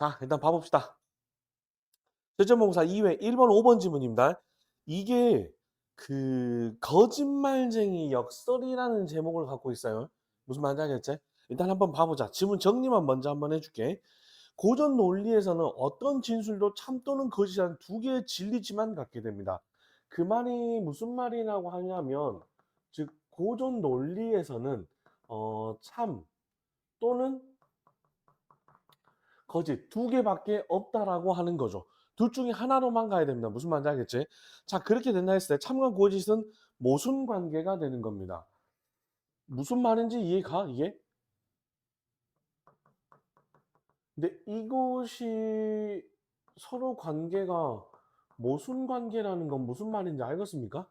자, 일단 봐봅시다. 실전모사 2회 1번, 5번 지문입니다. 이게 거짓말쟁이 역설이라는 제목을 갖고 있어요. 무슨 말인지 알겠지? 일단 한번 봐보자. 지문 정리만 먼저 한번 해줄게. 고전 논리에서는 어떤 진술도 참 또는 거짓이라는 두 개의 진리치만 갖게 됩니다. 그 말이 무슨 말이라고 하냐면, 즉 고전 논리에서는 참 또는 거짓 두 개밖에 없다라고 하는 거죠. 둘 중에 하나로만 가야 됩니다. 무슨 말인지 알겠지? 자, 그렇게 된다 했을 때 참과 거짓은 모순 관계가 되는 겁니다. 무슨 말인지 이해가? 이게? 근데 이것이 서로 관계가 모순 관계라는 건 무슨 말인지 알겠습니까?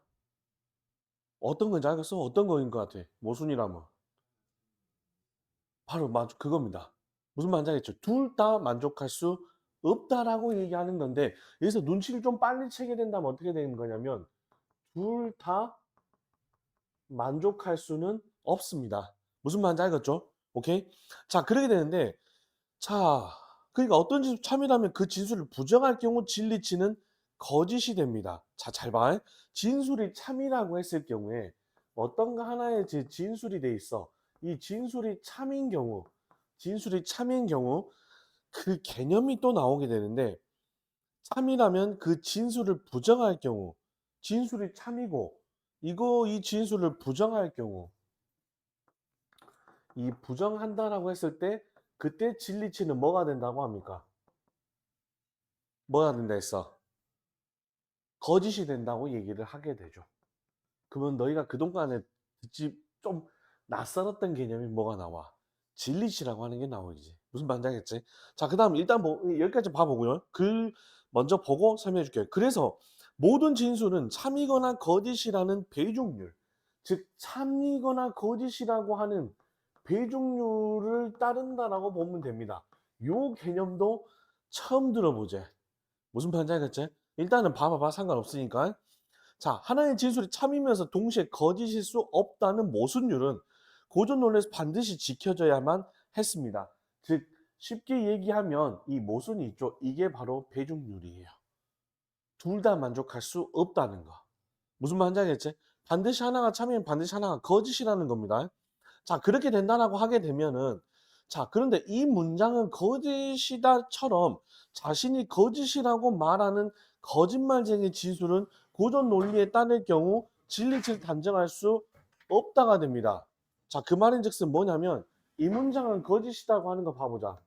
어떤 건지 알겠어? 어떤 거인 것 같아? 모순이라면. 바로 그겁니다. 무슨 말인지 알겠죠? 둘 다 만족할 수 없다라고 얘기하는 건데, 여기서 눈치를 좀 빨리 채게 된다면 어떻게 되는 거냐면 둘 다 만족할 수는 없습니다. 무슨 말인지 알겠죠? 오케이? 자, 그렇게 되는데, 자, 그러니까 어떤 진술 참이라면 그 진술을 부정할 경우 진리치는 거짓이 됩니다. 자, 잘 봐. 진술이 참이라고 했을 경우에 어떤가 하나의 진술이 돼 있어. 이 진술이 참인 경우 그 개념이 또 나오게 되는데, 참이라면 그 진술을 부정할 경우, 진술이 참이고 이 진술을 부정할 경우, 이 부정한다라고 했을 때 그때 진리치는 뭐가 된다고 합니까? 뭐가 된다 했어? 거짓이 된다고 얘기를 하게 되죠. 그러면 너희가 그동안에 듣지 좀 낯설었던 개념이 뭐가 나와? 진리치라고 하는 게 나오지. 무슨 말인지 알겠지? 자, 그 다음 일단 뭐 여기까지 봐보고요. 글 먼저 보고 설명해 줄게요. 그래서 모든 진술은 참이거나 거짓이라는 배중률, 즉 참이거나 거짓이라고 하는 배중률을 따른다라고 보면 됩니다. 요 개념도 처음 들어보제. 무슨 말인지 알겠지? 일단은 봐봐봐. 상관없으니까. 자, 하나의 진술이 참이면서 동시에 거짓일 수 없다는 모순율은 고전 논리에서 반드시 지켜져야만 했습니다. 즉, 쉽게 얘기하면 이 모순이 있죠. 이게 바로 배중률이에요. 둘 다 만족할 수 없다는 거. 무슨 말인지 알겠지? 반드시 하나가 참이면 반드시 하나가 거짓이라는 겁니다. 자, 그렇게 된다라고 하게 되면은, 자, 그런데 이 문장은 거짓이다처럼 자신이 거짓이라고 말하는 거짓말쟁이 진술은 고전 논리에 따를 경우 진리치를 단정할 수 없다가 됩니다. 자, 그 말인즉슨 뭐냐면 이 문장은 거짓이라고 하는 거 봐보자.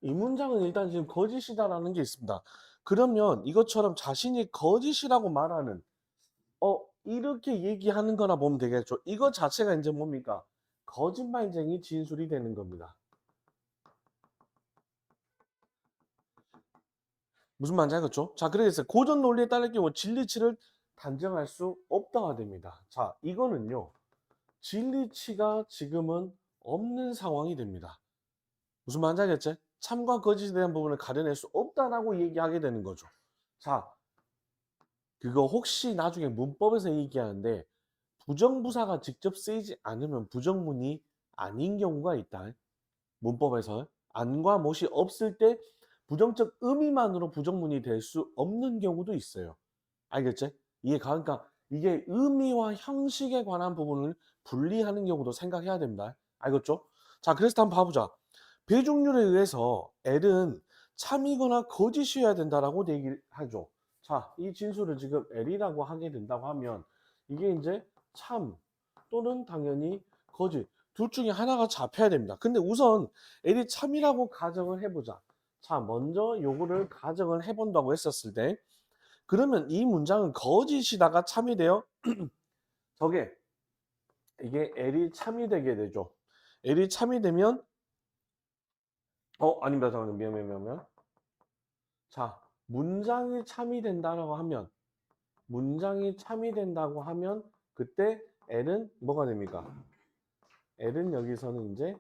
이 문장은 일단 지금 거짓이다라는 게 있습니다. 그러면 이것처럼 자신이 거짓이라고 말하는 이렇게 얘기하는 거나 보면 되겠죠. 이거 자체가 이제 뭡니까? 거짓말쟁이 진술이 되는 겁니다. 무슨 말인지 알겠죠? 자, 그래서 고전 논리에 따를 경우 진리치를 단정할 수 없다가 됩니다. 자, 이거는요. 진리치가 지금은 없는 상황이 됩니다. 무슨 말인지 알겠지? 참과 거짓에 대한 부분을 가려낼 수 없다라고 얘기하게 되는 거죠. 자, 그거 혹시 나중에 문법에서 얘기하는데 부정부사가 직접 쓰이지 않으면 부정문이 아닌 경우가 있다. 문법에서 안과 못이 없을 때 부정적 의미만으로 부정문이 될 수 없는 경우도 있어요. 알겠지? 이해가? 그러니까 이게 의미와 형식에 관한 부분을 분리하는 경우도 생각해야 됩니다. 알겠죠? 자, 그래서 한번 봐보자. 배중률에 의해서 L은 참이거나 거짓이어야 된다라고 얘기를 하죠. 자, 이 진술을 지금 L이라고 하게 된다고 하면 이게 이제 참 또는 당연히 거짓 둘 중에 하나가 잡혀야 됩니다. 근데 우선 L이 참이라고 가정을 해보자. 자, 먼저 요거를 가정을 해본다고 했었을 때 그러면 이 문장은 거짓이다가 참이 돼요. 저게 이게 L이 참이 되게 되죠. L이 참이 되면 아닙니다. 잠깐만 미안. 자, 문장이 참이 된다고 하면 그때 L은 뭐가 됩니까? L은 여기서는 이제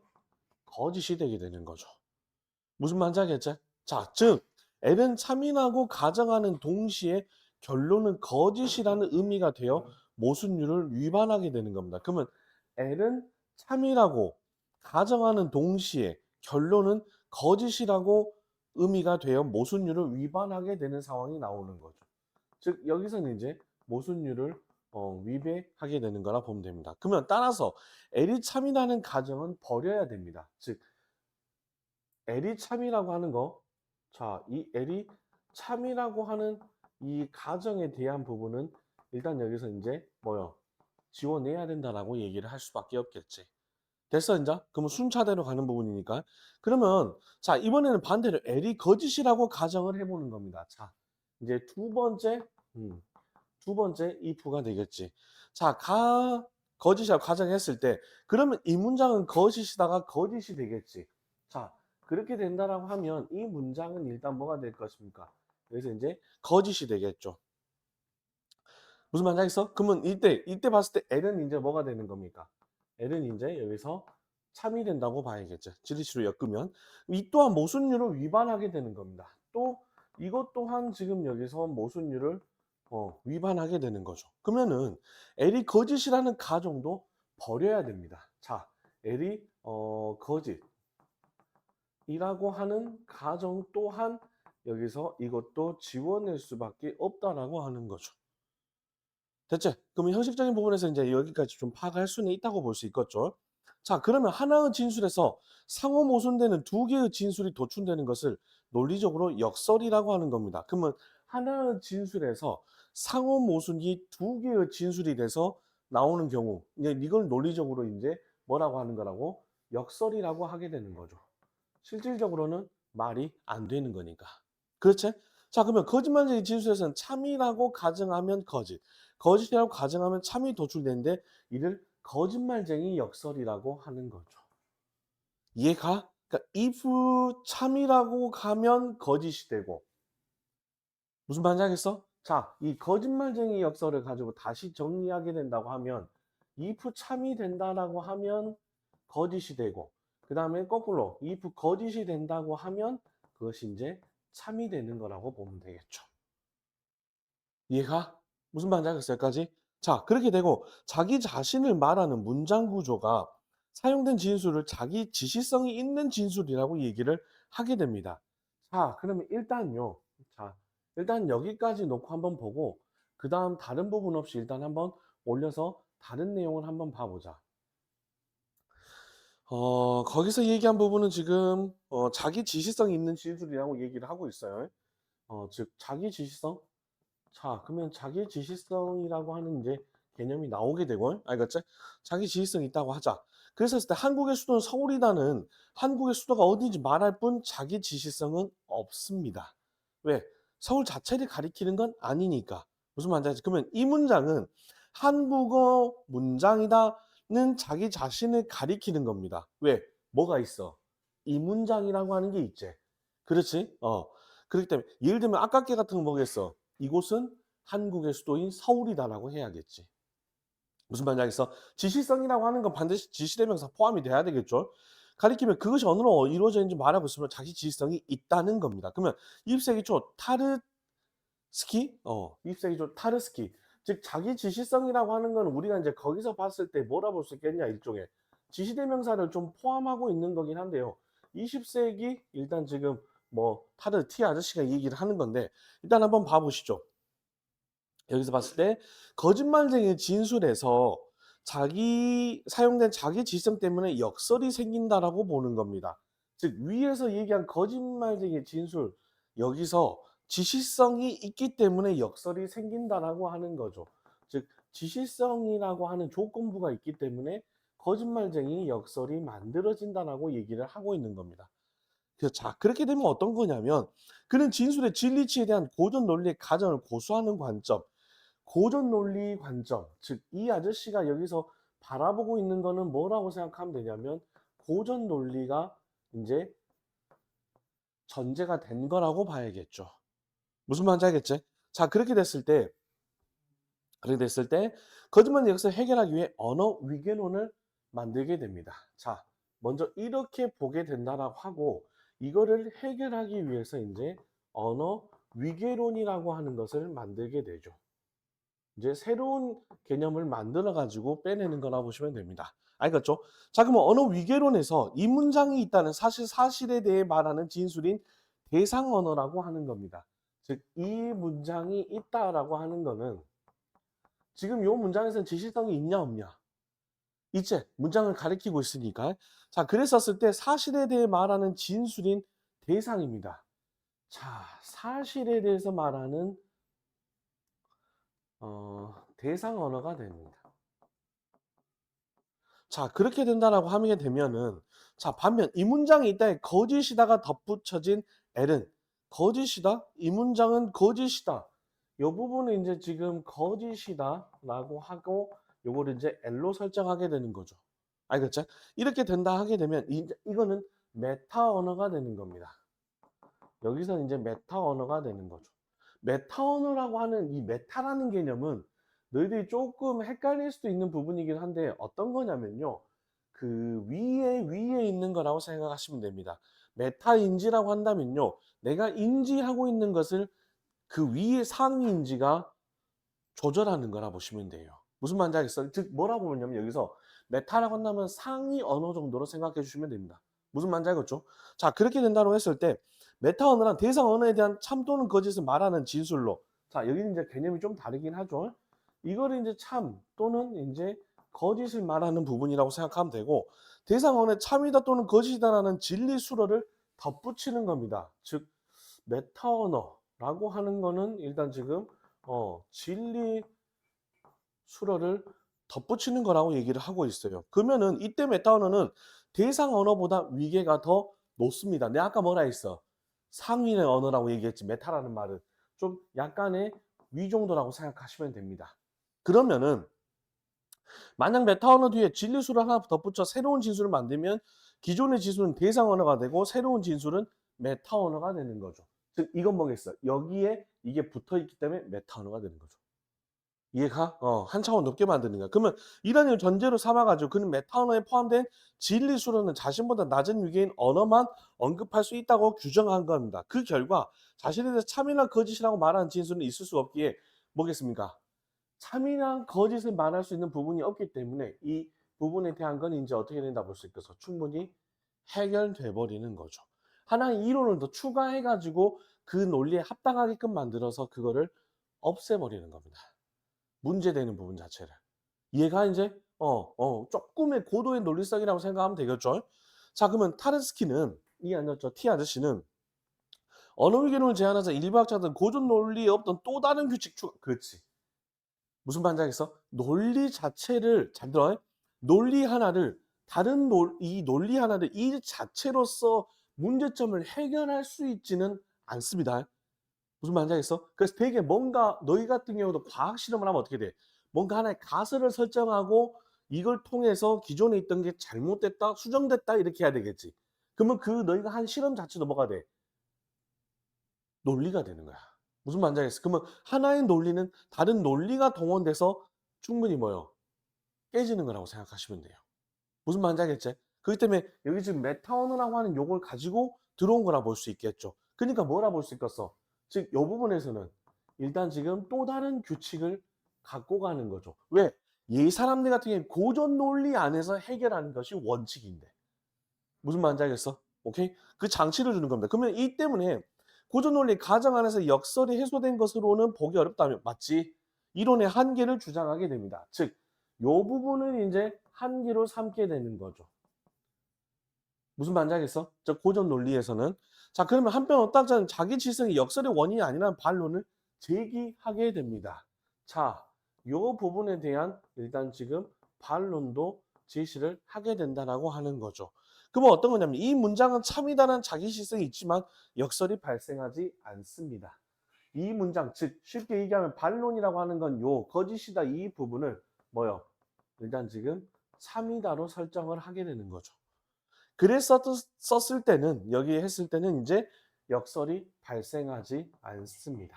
거짓이 되게 되는 거죠. 무슨 말인지 알겠지? 자, 즉 L은 참인하고 가정하는 동시에 결론은 거짓이라는 의미가 되어 모순율을 위반하게 되는 겁니다. 그러면 L은 참이라고 가정하는 동시에 결론은 거짓이라고 의미가 되어 모순율을 위반하게 되는 상황이 나오는 거죠. 즉 여기서는 이제 모순율을 위배하게 되는 거라 보면 됩니다. 그러면 따라서 L이 참이라는 가정은 버려야 됩니다. 즉 L이 참이라고 하는 거, 자, 이 L이 참이라고 하는 이 가정에 대한 부분은 일단 여기서 이제 뭐요? 지워내야 된다라고 얘기를 할 수밖에 없겠지. 됐어, 이제? 그러면 순차대로 가는 부분이니까. 그러면, 자, 이번에는 반대로 L이 거짓이라고 가정을 해보는 겁니다. 자, 이제 음, 두 번째 if가 되겠지. 자, 거짓이라고 가정했을 때, 그러면 이 문장은 거짓이다가 거짓이 되겠지. 자, 그렇게 된다라고 하면 이 문장은 일단 뭐가 될 것입니까? 그래서 이제 거짓이 되겠죠. 무슨 말인지 알겠어? 그러면 이때 봤을 때 L은 이제 뭐가 되는 겁니까? L은 이제 여기서 참이 된다고 봐야겠죠. 지리치로 엮으면. 이 또한 모순율을 위반하게 되는 겁니다. 또 이것 또한 지금 여기서 모순율을 위반하게 되는 거죠. 그러면은 L이 거짓이라는 가정도 버려야 됩니다. 자, L이 거짓이라고 하는 가정 또한 여기서 이것도 지워낼 수밖에 없다라고 하는 거죠. 됐지? 그러면 형식적인 부분에서 이제 여기까지 좀 파악할 수는 있다고 볼 수 있겠죠. 자, 그러면 하나의 진술에서 상호 모순되는 두 개의 진술이 도출되는 것을 논리적으로 역설이라고 하는 겁니다. 그러면 하나의 진술에서 상호 모순이 두 개의 진술이 돼서 나오는 경우, 이제 이걸 논리적으로 이제 뭐라고 하는 거라고? 역설이라고 하게 되는 거죠. 실질적으로는 말이 안 되는 거니까. 그렇지? 자, 그러면 거짓말쟁이 진술에서는 참이라고 가정하면 거짓, 거짓이라고 가정하면 참이 도출되는데 이를 거짓말쟁이 역설이라고 하는 거죠. 이해가? 그러니까 if 참이라고 가면 거짓이 되고 무슨 말인지 알겠어? 자, 이 거짓말쟁이 역설을 가지고 다시 정리하게 된다고 하면 if 참이 된다라고 하면 거짓이 되고 그 다음에 거꾸로 if 거짓이 된다고 하면 그것이 이제 참이 되는 거라고 보면 되겠죠. 이해가? 무슨 말인지 알겠어요? 여기까지? 자, 그렇게 되고 자기 자신을 말하는 문장 구조가 사용된 진술을 자기 지시성이 있는 진술이라고 얘기를 하게 됩니다. 자, 그러면 일단요. 자, 일단 여기까지 놓고 한번 보고 그 다음 다른 부분 없이 일단 한번 올려서 다른 내용을 한번 봐보자. 거기서 얘기한 부분은 지금 자기 지시성이 있는 진술이라고 얘기를 하고 있어요. 즉 자기 지시성. 자, 그러면 자기 지시성이라고 하는 이제 개념이 나오게 되고, 알겠지? 자기 지시성이 있다고 하자. 그래서 했을 때 한국의 수도는 서울이다는 한국의 수도가 어딘지 말할 뿐 자기 지시성은 없습니다. 왜? 서울 자체를 가리키는 건 아니니까. 무슨 말인지 알지? 그러면 이 문장은 한국어 문장이다는 자기 자신을 가리키는 겁니다. 왜? 뭐가 있어? 이 문장이라고 하는 게 있지. 그렇지? 그렇기 때문에 예를 들면 아깝게 같은 거 뭐겠어? 이곳은 한국의 수도인 서울이다라고 해야겠지. 무슨 말인지 알겠어? 지시성이라고 하는 건 반드시 지시대명사 포함이 돼야 되겠죠. 가리키면 그것이 어느로 이루어져 있는지 말하고 있으면 자기 지시성이 있다는 겁니다. 그러면 20세기 초 타르스키, 20세기 초 타르스키, 즉 자기 지시성이라고 하는 건 우리가 이제 거기서 봤을 때 뭐라 볼 수 있겠냐 일종의 지시대명사를 좀 포함하고 있는 거긴 한데요. 20세기 일단 지금 뭐 타르 티 아저씨가 얘기를 하는 건데 일단 한번 봐보시죠. 여기서 봤을 때 거짓말쟁이 진술에서 사용된 자기 지성 때문에 역설이 생긴다라고 보는 겁니다. 즉 위에서 얘기한 거짓말쟁이 진술 여기서 지시성이 있기 때문에 역설이 생긴다라고 하는 거죠. 즉 지시성이라고 하는 조건부가 있기 때문에 거짓말쟁이 역설이 만들어진다라고 얘기를 하고 있는 겁니다. 자, 그렇게 되면 어떤 거냐면 그는 진술의 진리치에 대한 고전 논리의 가정을 고수하는 관점, 고전 논리 관점, 즉 이 아저씨가 여기서 바라보고 있는 거는 뭐라고 생각하면 되냐면 고전 논리가 이제 전제가 된 거라고 봐야겠죠. 무슨 말인지 알겠지? 자, 그렇게 됐을 때 거짓말 역사를 해결하기 위해 언어 위계론을 만들게 됩니다. 자, 먼저 이렇게 보게 된다라고 하고 이거를 해결하기 위해서 이제 언어 위계론이라고 하는 것을 만들게 되죠. 이제 새로운 개념을 만들어 가지고 빼내는 거라 보시면 됩니다. 알겠죠? 자, 그러면 언어 위계론에서 이 문장이 있다는 사실에 대해 말하는 진술인 대상 언어라고 하는 겁니다. 즉, 이 문장이 있다라고 하는 거는 지금 이 문장에서는 지시성이 있냐 없냐? 있지. 문장을 가리키고 있으니까. 자, 그랬었을 때 사실에 대해 말하는 진술인 대상입니다. 자, 사실에 대해서 말하는 대상 언어가 됩니다. 자, 그렇게 된다라고 하게 되면은, 자, 반면 이 문장에 있다에 거짓이다가 덧붙여진 L은 거짓이다? 이 문장은 거짓이다. 요 부분은 이제 지금 거짓이다라고 하고 요거를 이제 L로 설정하게 되는 거죠. 알겠죠? 이렇게 된다 하게 되면 이거는 메타 언어가 되는 겁니다. 여기서 이제 메타 언어가 되는 거죠. 메타 언어라고 하는 이 메타라는 개념은 너희들이 조금 헷갈릴 수도 있는 부분이긴 한데 어떤 거냐면요. 그 위에 있는 거라고 생각하시면 됩니다. 메타 인지라고 한다면요. 내가 인지하고 있는 것을 그 위에 상위 인지가 조절하는 거라 보시면 돼요. 무슨 말인지 알겠어요? 즉 뭐라고 보냐면 여기서 메타라고 한다면 상위 언어 정도로 생각해 주시면 됩니다. 무슨 말인지 알겠죠? 자, 그렇게 된다고 했을 때 메타 언어란 대상 언어에 대한 참 또는 거짓을 말하는 진술로. 자, 여기는 이제 개념이 좀 다르긴 하죠. 이거를 이제 참 또는 이제 거짓을 말하는 부분이라고 생각하면 되고 대상 언어에 참이다 또는 거짓이다라는 진리 수로를 덧붙이는 겁니다. 즉 메타 언어라고 하는 거는 일단 지금 진리 수로를 덧붙이는 거라고 얘기를 하고 있어요. 그러면은 이때 메타 언어는 대상 언어보다 위계가 더 높습니다. 내가 아까 뭐라 했어? 상위의 언어라고 얘기했지. 메타라는 말은 좀 약간의 위 정도라고 생각하시면 됩니다. 그러면은 만약 메타 언어 뒤에 진리수를 하나 덧붙여 새로운 진술을 만들면 기존의 진술은 대상 언어가 되고 새로운 진술은 메타 언어가 되는 거죠. 즉 이건 뭐겠어? 여기에 이게 붙어 있기 때문에 메타 언어가 되는 거죠. 이해가? 한 차원 높게 만드는 거야. 그러면 이런 전제로 삼아가지고 그는 메타 언어에 포함된 진리 수로는 자신보다 낮은 위계인 언어만 언급할 수 있다고 규정한 겁니다. 그 결과 자신에 대해서 참이나 거짓이라고 말하는 진술은 있을 수 없기에 뭐겠습니까? 참이나 거짓을 말할 수 있는 부분이 없기 때문에 이 부분에 대한 건 이제 어떻게 된다 볼 수 있겠어? 충분히 해결돼 버리는 거죠. 하나의 이론을 더 추가해가지고 그 논리에 합당하게끔 만들어서 그거를 없애버리는 겁니다. 문제되는 부분 자체를. 얘가 이제 조금의 고도의 논리성이라고 생각하면 되겠죠. 자, 그러면 타르스키는 이 아저씨 T 아저씨는 언어 위계론을 제안하자 일부학자들은 고전 논리에 없던 또 다른 규칙 추가. 그렇지. 무슨 말인지 알겠어? 논리 자체를 잘 들어. 논리 하나를 이 논리 하나를 이 자체로서 문제점을 해결할 수 있지는 않습니다. 무슨 말인지 알겠어? 그래서 되게 뭔가 너희 같은 경우도 과학 실험을 하면 어떻게 돼? 뭔가 하나의 가설을 설정하고 이걸 통해서 기존에 있던 게 잘못됐다, 수정됐다 이렇게 해야 되겠지. 그러면 그 너희가 한 실험 자체도 뭐가 돼? 논리가 되는 거야. 무슨 말인지 알겠어? 그러면 하나의 논리는 다른 논리가 동원돼서 충분히 뭐요? 깨지는 거라고 생각하시면 돼요. 무슨 말인지 알겠지? 그렇기 때문에 여기 지금 메타 언어라고 하는 용어를 가지고 들어온 거라 볼 수 있겠죠. 그러니까 뭐라 볼 수 있겠어? 즉, 이 부분에서는 일단 지금 또 다른 규칙을 갖고 가는 거죠. 왜? 이 사람들 같은 경우에 고전 논리 안에서 해결하는 것이 원칙인데. 무슨 말인지 알겠어? 오케이? 그 장치를 주는 겁니다. 그러면 이 때문에 고전 논리 가정 안에서 역설이 해소된 것으로는 보기 어렵다면 맞지? 이론의 한계를 주장하게 됩니다. 즉, 요 부분은 이제 한계로 삼게 되는 거죠. 무슨 말인지 알겠어? 저 고전 논리에서는. 자, 그러면 한편 어학자는 자기 질성이 역설의 원인이 아니라는 반론을 제기하게 됩니다. 자, 요 부분에 대한 일단 지금 반론도 제시를 하게 된다라고 하는 거죠. 그러면 어떤 거냐면 이 문장은 참이다라는 자기 질성이 있지만 역설이 발생하지 않습니다. 이 문장, 즉 쉽게 얘기하면 반론이라고 하는 건 요 거짓이다 이 부분을 뭐요? 일단 지금 참이다로 설정을 하게 되는 거죠. 썼을 때는 여기 했을 때는 이제 역설이 발생하지 않습니다.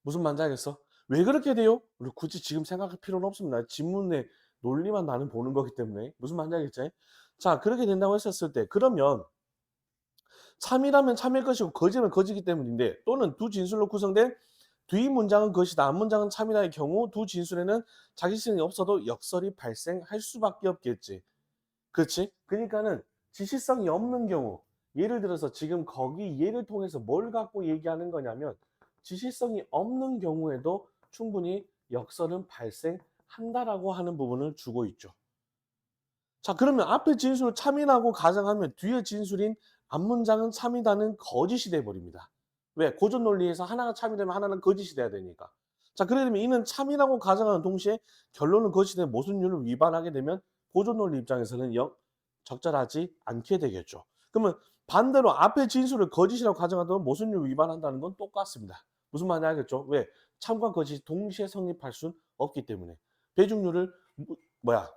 무슨 말인지 알겠어? 왜 그렇게 돼요? 우리 굳이 지금 생각할 필요는 없습니다. 지문의 논리만 나는 보는 거기 때문에 무슨 말인지 알겠지? 자, 그렇게 된다고 했었을 때 그러면 참이라면 참일 것이고 거짓이면 거짓이기 때문인데, 또는 두 진술로 구성된 뒤 문장은 것이다, 앞 문장은 참이다의 경우 두 진술에는 자기성이 없어도 역설이 발생할 수밖에 없겠지. 그렇지? 그러니까는 지시성이 없는 경우, 예를 들어서 지금 거기 예를 통해서 뭘 갖고 얘기하는 거냐면 지시성이 없는 경우에도 충분히 역설은 발생한다라고 하는 부분을 주고 있죠. 자, 그러면 앞에 진술을 참이라고 가정하면 뒤에 진술인 앞 문장은 참이다는 거짓이 돼 버립니다. 왜? 고전 논리에서 하나가 참이 되면 하나는 거짓이 돼야 되니까. 자, 그래 되면 이는 참이라고 가정하는 동시에 결론은 거짓이 되는 모순율을 위반하게 되면 고전 논리 입장에서는 적절하지 않게 되겠죠. 그러면 반대로 앞에 진술을 거짓이라고 가정하면 모순율 위반한다는 건 똑같습니다. 무슨 말인지 알겠죠? 왜? 참과 거짓이 동시에 성립할 수는 없기 때문에. 배중률을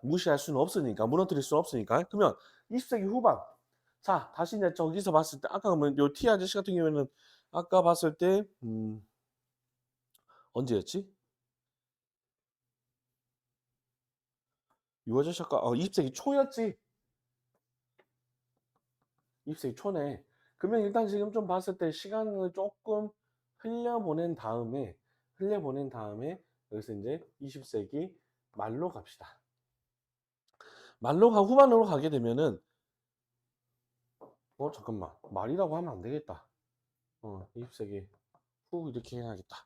무시할 수는 없으니까, 무너뜨릴 수는 없으니까. 그러면 20세기 후반, 자 다시 이제 저기서 봤을 때 아까 보면 요 T 아저씨 같은 경우에는 아까 봤을 때 언제였지? 요 아저씨 아까 20세기 초였지. 20세기 초네. 그러면 일단 지금 좀 봤을 때 시간을 조금 흘려보낸 다음에 여기서 이제 20세기 말로 갑시다. 말로 후반으로 가게 되면은 잠깐만, 말이라고 하면 안 되겠다. 20세기 후 이렇게 해야겠다.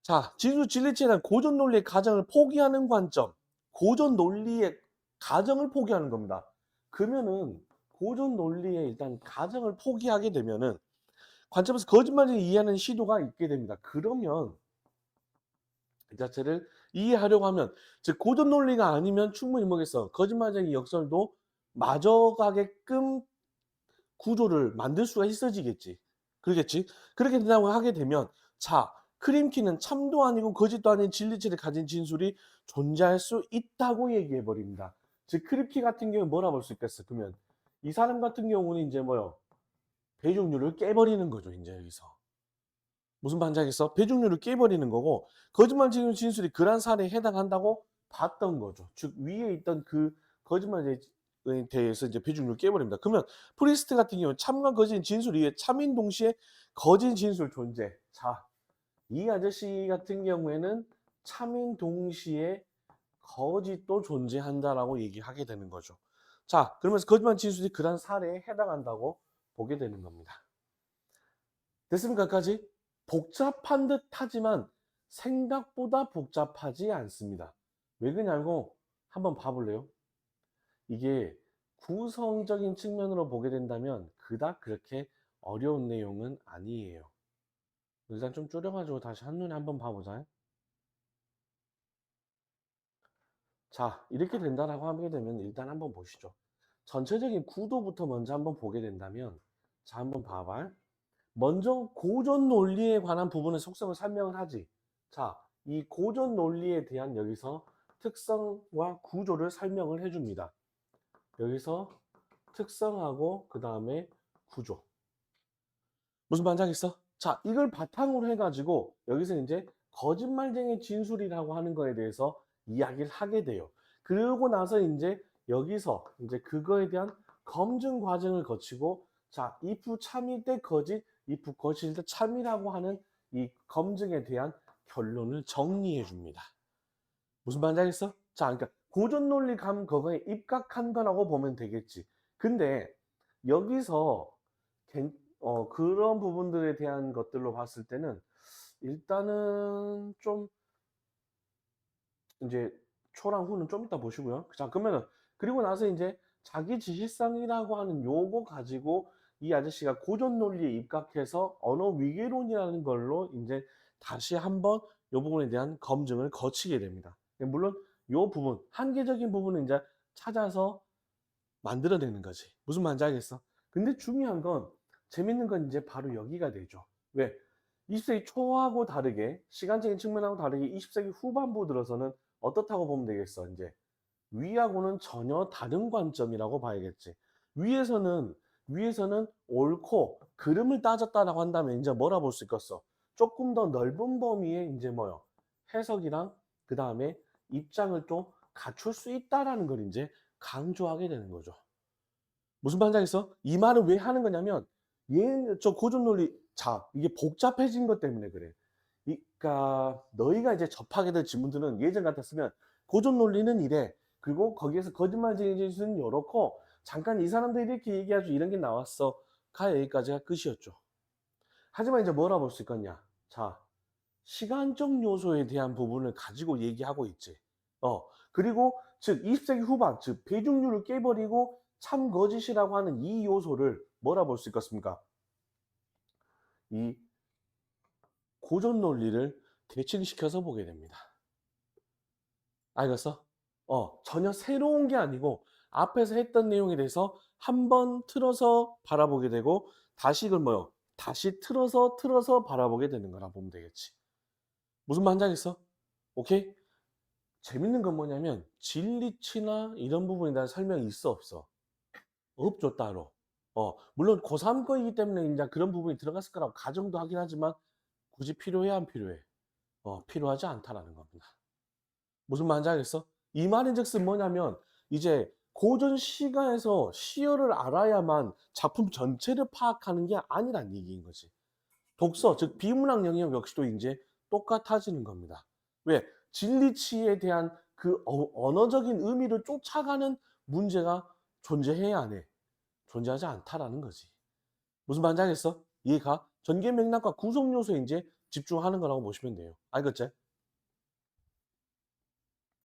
자, 지수 진리체에 대한 고전 논리의 가정을 포기하는 관점. 고전 논리의 가정을 포기하는 겁니다. 그러면은 고전 논리의 일단 가정을 포기하게 되면은 관점에서 거짓말을 이해하는 시도가 있게 됩니다. 그러면 그 자체를 이해하려고 하면, 즉 고전 논리가 아니면 충분히 뭐겠어, 거짓말쟁이 역설도 맞아가게끔 구조를 만들 수가 있어지겠지. 그러겠지? 그렇게 된다고 하게 되면, 자, 크림키는 참도 아니고 거짓도 아닌 진리체를 가진 진술이 존재할 수 있다고 얘기해 버립니다. 즉 크림키 같은 경우는 뭐라 볼 수 있겠어? 그러면 이 사람 같은 경우는 이제 배중률을 깨버리는 거죠. 이제 여기서 무슨 말인지 알겠어? 배중률을 깨버리는 거고, 거짓말 진술이 그러한 사례에 해당한다고 봤던 거죠. 즉 위에 있던 그 거짓말에 대해서 이제 배중률을 깨버립니다. 그러면 프리스트 같은 경우는 참과 거짓 진술 이외에 참인 동시에 거짓 진술 존재. 자, 이 아저씨 같은 경우에는 참인 동시에 거짓도 존재한다라고 얘기하게 되는 거죠. 자, 그러면서 거짓말 진술이 그러한 사례에 해당한다고 보게 되는 겁니다. 됐습니까? 까지? 복잡한 듯 하지만 생각보다 복잡하지 않습니다. 왜 그러냐고 한번 봐볼래요? 이게 구성적인 측면으로 보게 된다면 그닥 그렇게 어려운 내용은 아니에요. 일단 좀 줄여가지고 다시 한눈에 한번 봐보자. 자, 이렇게 된다라고 하게 되면 일단 한번 보시죠. 전체적인 구도부터 먼저 한번 보게 된다면, 자, 한번 봐봐. 먼저 고전 논리에 관한 부분의 속성을 설명을 하지. 자, 이 고전 논리에 대한 여기서 특성과 구조를 설명을 해줍니다. 여기서 특성하고 그 다음에 구조. 무슨 말인지 알겠어? 자, 이걸 바탕으로 해가지고 여기서 이제 거짓말쟁이 진술이라고 하는 거에 대해서 이야기를 하게 돼요. 그러고 나서 이제 여기서 이제 그거에 대한 검증 과정을 거치고, 자, if 참일 때 거짓, if 거짓일 때 참이라고 하는 이 검증에 대한 결론을 정리해 줍니다. 무슨 말인지 알겠어? 자, 그러니까 고전 논리 감 그거에 입각한 거라고 보면 되겠지. 근데 여기서 그런 부분들에 대한 것들로 봤을 때는 일단은 좀 이제 초랑 후는 좀 이따 보시고요. 자, 그러면은 그리고 나서 이제 자기 지시성이라고 하는 요거 가지고 이 아저씨가 고전 논리에 입각해서 언어 위계론이라는 걸로 이제 다시 한번 요 부분에 대한 검증을 거치게 됩니다. 물론 요 부분, 한계적인 부분은 이제 찾아서 만들어내는 거지. 무슨 말인지 알겠어? 근데 중요한 건, 재밌는 건 이제 바로 여기가 되죠. 왜? 20세기 초하고 다르게, 시간적인 측면하고 다르게 20세기 후반부 들어서는 어떻다고 보면 되겠어? 이제 위하고는 전혀 다른 관점이라고 봐야겠지. 위에서는 옳고 그름을 따졌다라고 한다면 이제 뭐라 볼 수 있겠어? 조금 더 넓은 범위의 이제 해석이랑 그 다음에 입장을 또 갖출 수 있다라는 걸 이제 강조하게 되는 거죠. 무슨 말인지 알겠어? 이 말을 왜 하는 거냐면 저 고전 논리, 자, 이게 복잡해진 것 때문에 그래. 그러니까 너희가 이제 접하게 될 지문들은 예전 같았으면 고전 논리는 이래. 그리고 거기에서 거짓말쟁이 수는 요렇고 잠깐 이 사람들이 이렇게 얘기하죠. 이런 게 나왔어. 가 여기까지가 끝이었죠. 하지만 이제 뭐라 볼 수 있겠냐? 자, 시간적 요소에 대한 부분을 가지고 얘기하고 있지. 그리고 즉 20세기 후반, 즉 배중률을 깨버리고 참 거짓이라고 하는 이 요소를 뭐라 볼 수 있겠습니까? 이 고전 논리를 대칭시켜서 보게 됩니다. 알겠어? 전혀 새로운 게 아니고 앞에서 했던 내용에 대해서 한 번 틀어서 바라보게 되고 다시 이걸 뭐요? 다시 틀어서 바라보게 되는 거라 보면 되겠지. 무슨 말인지 알겠어? 오케이? 재밌는 건 뭐냐면 진리치나 이런 부분에 대한 설명이 있어 없어? 없죠 따로. 물론 고3 거이기 때문에 인제 그런 부분이 들어갔을 거라고 가정도 하긴 하지만 굳이 필요해 안 필요해? 필요하지 않다라는 겁니다. 무슨 말인지 알겠어? 이 말인즉슨 뭐냐면 이제 고전 시가에서 시어를 알아야만 작품 전체를 파악하는 게 아니란 얘기인 거지. 독서 즉 비문학 영역 역시도 인제 똑같아지는 겁니다. 왜? 진리치에 대한 그 언어적인 의미를 쫓아가는 문제가 존재해야 안 해? 존재하지 않다라는 거지. 무슨 말인지 알겠어? 이해가? 전개 맥락과 구성 요소에 인제 집중하는 거라고 보시면 돼요. 알겠지?